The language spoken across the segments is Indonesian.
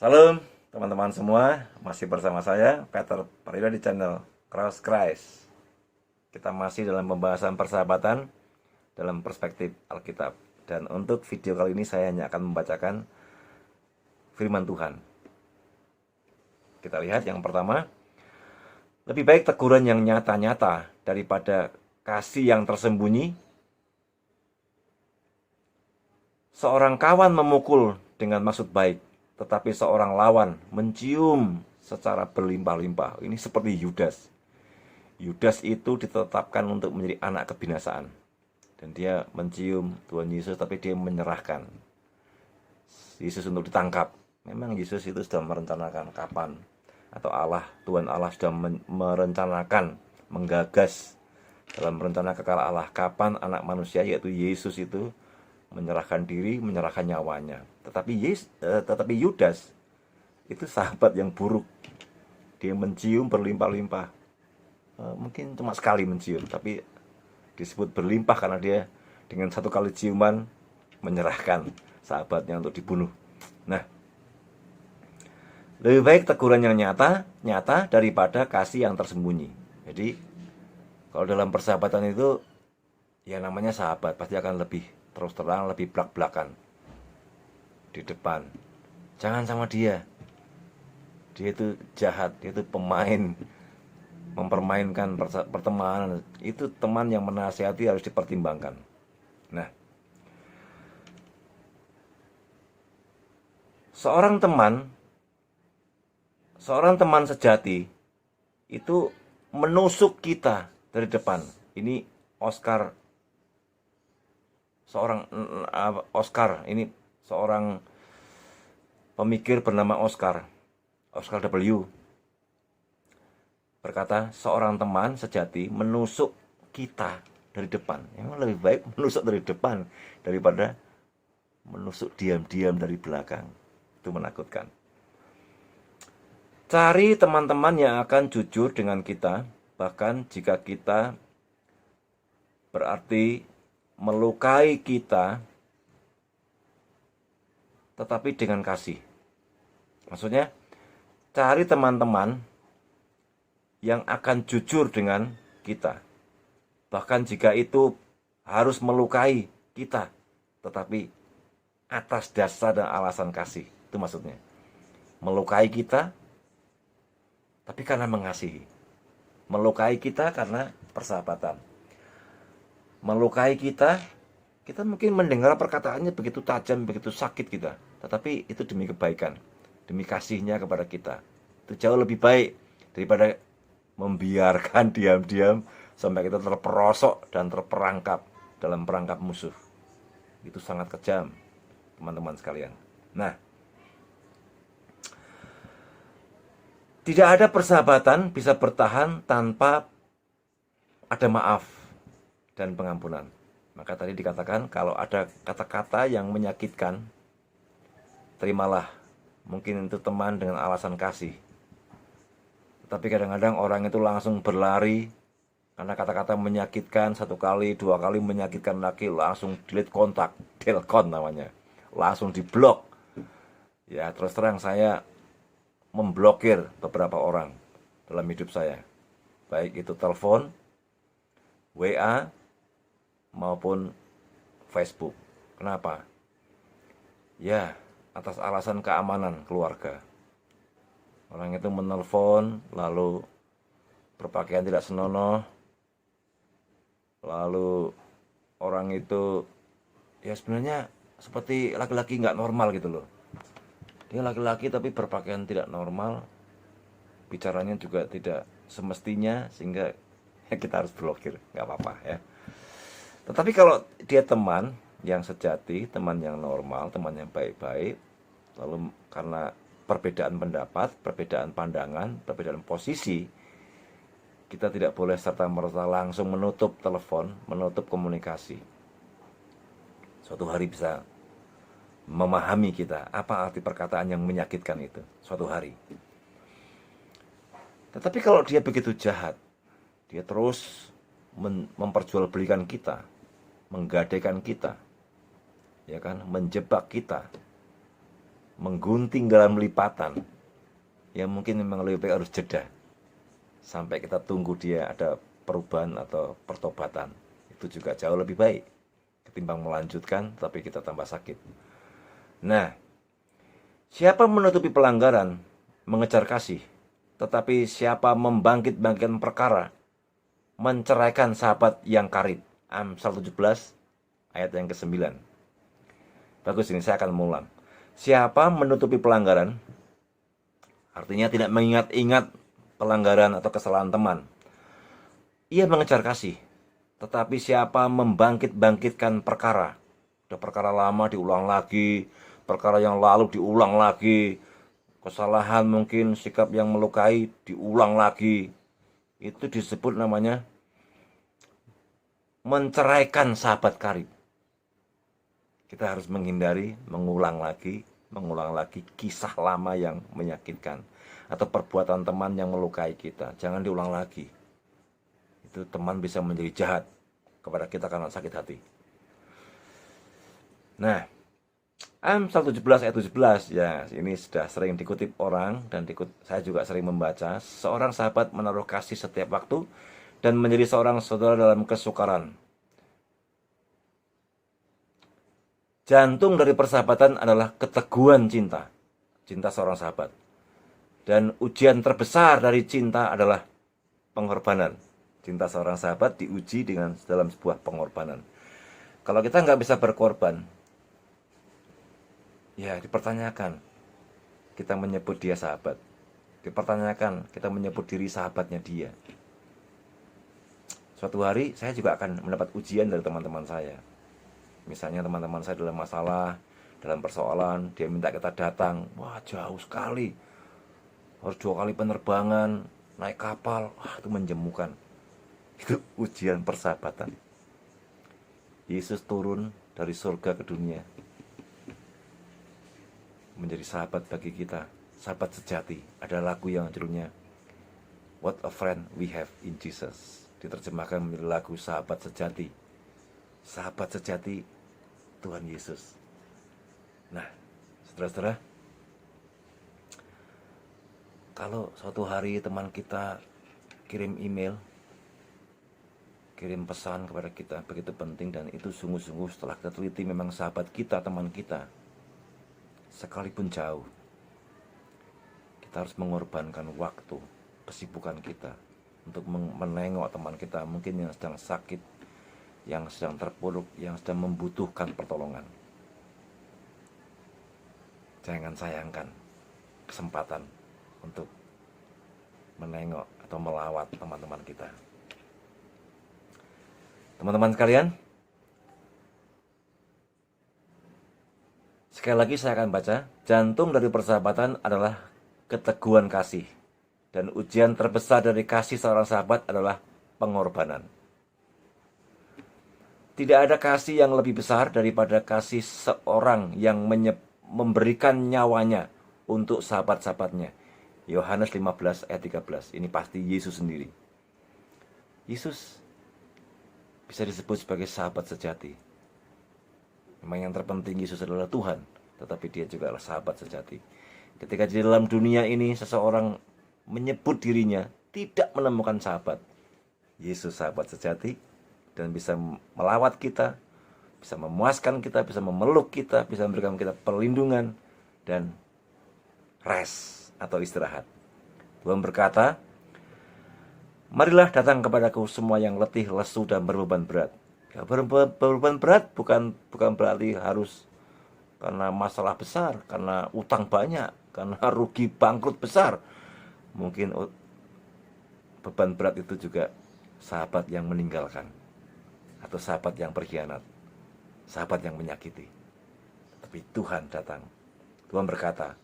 Salam teman-teman semua, masih bersama saya Peter Parida di channel Cross Christ. Kita masih dalam pembahasan persahabatan dalam perspektif Alkitab. Dan untuk video kali ini saya hanya akan membacakan firman Tuhan. Kita lihat yang pertama, lebih baik teguran yang nyata-nyata daripada kasih yang tersembunyi. Seorang kawan memukul dengan maksud baik, tetapi seorang lawan mencium secara berlimpah-limpah. Ini seperti Yudas. Yudas itu ditetapkan untuk menjadi anak kebinasaan. Dan dia mencium Tuhan Yesus, tapi dia menyerahkan Yesus untuk ditangkap. Memang Yesus itu sudah merencanakan kapan, atau Tuhan Allah sudah merencanakan, menggagas dalam rencana kekal Allah, kapan anak manusia, yaitu Yesus itu menyerahkan diri, menyerahkan nyawanya. Tetapi Yudas itu sahabat yang buruk. Dia mencium berlimpah-limpah. Mungkin cuma sekali mencium, tapi disebut berlimpah karena dia dengan satu kali ciuman menyerahkan sahabatnya untuk dibunuh. Nah, lebih baik teguran yang nyata daripada kasih yang tersembunyi. Jadi, kalau dalam persahabatan itu, ya namanya sahabat, pasti akan lebih terus terang, lebih belak-belakan di depan. Jangan sama dia. Dia itu jahat, dia itu pemain, mempermainkan pertemanan. Itu teman yang menasihati harus dipertimbangkan. Nah, seorang teman sejati itu menusuk kita dari depan. Ini ini seorang pemikir bernama Oscar W. berkata, seorang teman sejati menusuk kita dari depan. Memang lebih baik menusuk dari depan daripada menusuk diam-diam dari belakang. Itu menakutkan. Cari teman-teman yang akan jujur dengan kita, bahkan jika kita berarti melukai kita, tetapi dengan kasih. Maksudnya, cari teman-teman yang akan jujur dengan kita, bahkan jika itu harus melukai kita, tetapi atas dasar dan alasan kasih. Itu maksudnya, melukai kita tapi karena mengasihi, melukai kita karena persahabatan, melukai kita mungkin mendengar perkataannya begitu tajam, begitu sakit kita, tetapi itu demi kebaikan, demi kasihnya kepada kita. Itu jauh lebih baik daripada membiarkan diam-diam sampai kita terperosok dan terperangkap dalam perangkap musuh. Itu sangat kejam, teman-teman sekalian. Nah, tidak ada persahabatan bisa bertahan tanpa ada maaf dan pengampunan. Maka tadi dikatakan, kalau ada kata-kata yang menyakitkan, terimalah. Mungkin itu teman dengan alasan kasih. Tapi kadang-kadang orang itu langsung berlari karena kata-kata menyakitkan, satu kali, dua kali menyakitkan lagi, langsung delete kontak, delcon namanya. Langsung diblok. Ya, terus terang saya memblokir beberapa orang dalam hidup saya. Baik itu telepon, WA, maupun Facebook. Kenapa? Ya, atas alasan keamanan keluarga. Orang itu menelpon, lalu berpakaian tidak senonoh, lalu orang itu ya sebenarnya seperti laki-laki nggak normal gitu loh. Dia laki-laki tapi berpakaian tidak normal, bicaranya juga tidak semestinya, sehingga ya kita harus blokir, nggak apa-apa ya. Tetapi kalau dia teman yang sejati, teman yang normal, teman yang baik-baik, lalu karena perbedaan pendapat, perbedaan pandangan, perbedaan posisi, kita tidak boleh serta-merta langsung menutup telepon, menutup komunikasi. Suatu hari bisa memahami kita apa arti perkataan yang menyakitkan itu, suatu hari. Tetapi kalau dia begitu jahat, dia terus memperjualbelikan kita, menggadaikan kita, ya kan, menjebak kita, menggunting dalam lipatan, ya mungkin memang lebih baik harus jeda sampai kita tunggu dia ada perubahan atau pertobatan. Itu juga jauh lebih baik ketimbang melanjutkan tapi kita tambah sakit. Nah, siapa menutupi pelanggaran mengejar kasih, tetapi siapa membangkit-bangkitkan perkara menceraikan sahabat yang karib. Amsal 17 ayat yang ke-9. Bagus, ini saya akan mengulang. Siapa menutupi pelanggaran, artinya tidak mengingat-ingat pelanggaran atau kesalahan teman, ia mengejar kasih. Tetapi siapa membangkit-bangkitkan perkara, udah perkara lama diulang lagi, perkara yang lalu diulang lagi, kesalahan mungkin sikap yang melukai diulang lagi, itu disebut namanya menceraikan sahabat karib. Kita harus menghindari mengulang lagi kisah lama yang menyakitkan atau perbuatan teman yang melukai kita. Jangan diulang lagi. Itu teman bisa menjadi jahat kepada kita karena sakit hati. Nah, Amsal 17 ayat 17, ya ini sudah sering dikutip orang dan saya juga sering membaca. Seorang sahabat menaruh kasih setiap waktu dan menjadi seorang saudara dalam kesukaran. Jantung dari persahabatan adalah keteguhan cinta seorang sahabat. Dan ujian terbesar dari cinta adalah pengorbanan. Cinta seorang sahabat diuji dalam sebuah pengorbanan. Kalau kita nggak bisa berkorban, ya dipertanyakan kita menyebut dia sahabat. Dipertanyakan kita menyebut diri sahabatnya dia. Suatu hari saya juga akan mendapat ujian dari teman-teman saya. Misalnya teman-teman saya dalam masalah, dalam persoalan, dia minta kita datang. Wah, jauh sekali. Harus 2 kali penerbangan, naik kapal. Wah, itu menjemukan. Itu ujian persahabatan. Yesus turun dari surga ke dunia menjadi sahabat bagi kita, sahabat sejati. Ada lagu yang judulnya What a Friend We Have in Jesus. Diterjemahkan menjadi lagu sahabat sejati. Sahabat sejati Tuhan Yesus. Nah, saudara-saudara, kalau suatu hari teman kita kirim email, kirim pesan kepada kita, begitu penting dan itu sungguh-sungguh setelah kita teliti memang sahabat kita, teman kita, sekalipun jauh, kita harus mengorbankan waktu, kesibukan kita untuk menengok teman kita mungkin yang sedang sakit, yang sedang terpuruk, yang sedang membutuhkan pertolongan. Jangan sayangkan kesempatan untuk menengok atau melawat teman-teman kita. Teman-teman sekalian, sekali lagi saya akan baca. Jantung dari persahabatan adalah keteguhan kasih. Dan ujian terbesar dari kasih seorang sahabat adalah pengorbanan. Tidak ada kasih yang lebih besar daripada kasih seorang yang memberikan nyawanya untuk sahabat-sahabatnya. Yohanes 15 ayat 13. Ini pasti Yesus sendiri. Yesus bisa disebut sebagai sahabat sejati. Memang yang terpenting Yesus adalah Tuhan, tetapi dia juga adalah sahabat sejati. Ketika di dalam dunia ini seseorang menyebut dirinya tidak menemukan sahabat, Yesus sahabat sejati dan bisa melawat kita, bisa memuaskan kita, bisa memeluk kita, bisa memberikan kita perlindungan dan rest atau istirahat. Tuhan berkata, marilah datang kepadaku semua yang letih, lesu dan berbeban berat. Ya, berbeban berat bukan berarti harus karena masalah besar, karena utang banyak, karena rugi bangkrut besar. Mungkin beban berat itu juga sahabat yang meninggalkan, atau sahabat yang berkhianat, sahabat yang menyakiti. Tapi Tuhan datang. Tuhan berkata,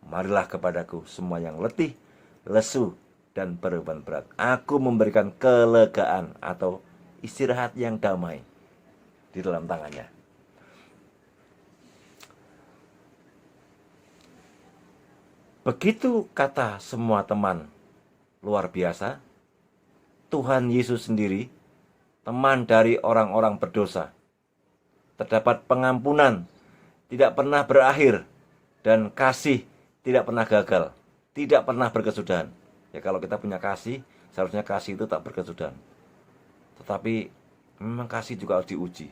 marilah kepadaku semua yang letih, lesu, dan berbeban berat. Aku memberikan kelegaan atau istirahat yang damai di dalam tangannya. Begitu kata semua teman luar biasa, Tuhan Yesus sendiri, teman dari orang-orang berdosa. Terdapat pengampunan, tidak pernah berakhir, Dan kasih tidak pernah gagal, tidak pernah berkesudahan. Ya kalau kita punya kasih, seharusnya kasih itu tak berkesudahan. Tetapi memang kasih juga harus diuji.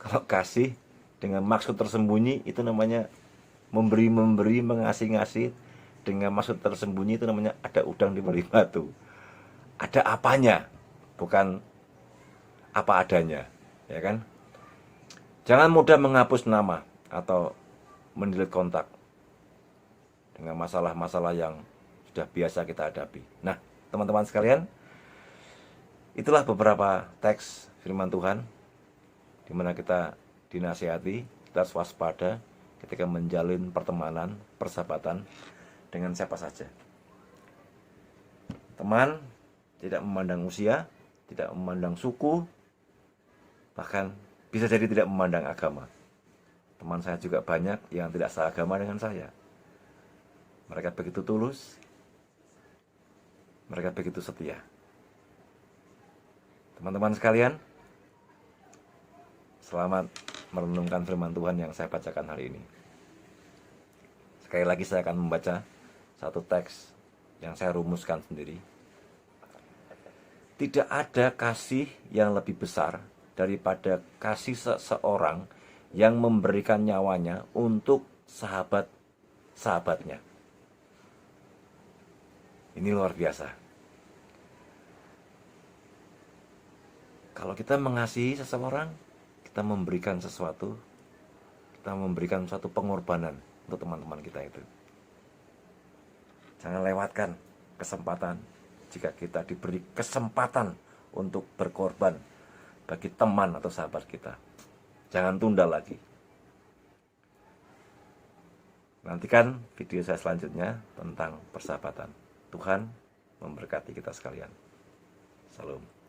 Kalau kasih dengan maksud tersembunyi itu namanya memberi-memberi, mengasih-ngasih. Dengan maksud tersembunyi itu namanya ada udang di balik batu. Ada apanya, bukan apa adanya, ya kan? Jangan mudah menghapus nama atau mendelete kontak dengan masalah-masalah yang sudah biasa kita hadapi. Nah, teman-teman sekalian, itulah beberapa teks firman Tuhan di mana kita dinasihati, kita harus waspada ketika menjalin pertemanan, persahabatan dengan siapa saja. Teman tidak memandang usia, tidak memandang suku, bahkan bisa jadi tidak memandang agama. Teman saya juga banyak yang tidak seagama dengan saya. Mereka begitu tulus, mereka begitu setia. Teman-teman sekalian, selamat merenungkan firman Tuhan yang saya bacakan hari ini. Sekali lagi saya akan membaca satu teks yang saya rumuskan sendiri. Tidak ada kasih yang lebih besar daripada kasih seseorang yang memberikan nyawanya untuk sahabat-sahabatnya. Ini luar biasa. Kalau kita mengasihi seseorang, kita memberikan sesuatu, kita memberikan suatu pengorbanan untuk teman-teman kita itu. Jangan lewatkan kesempatan jika kita diberi kesempatan untuk berkorban bagi teman atau sahabat kita. Jangan tunda lagi. Nantikan video saya selanjutnya tentang persahabatan. Tuhan memberkati kita sekalian. Salam.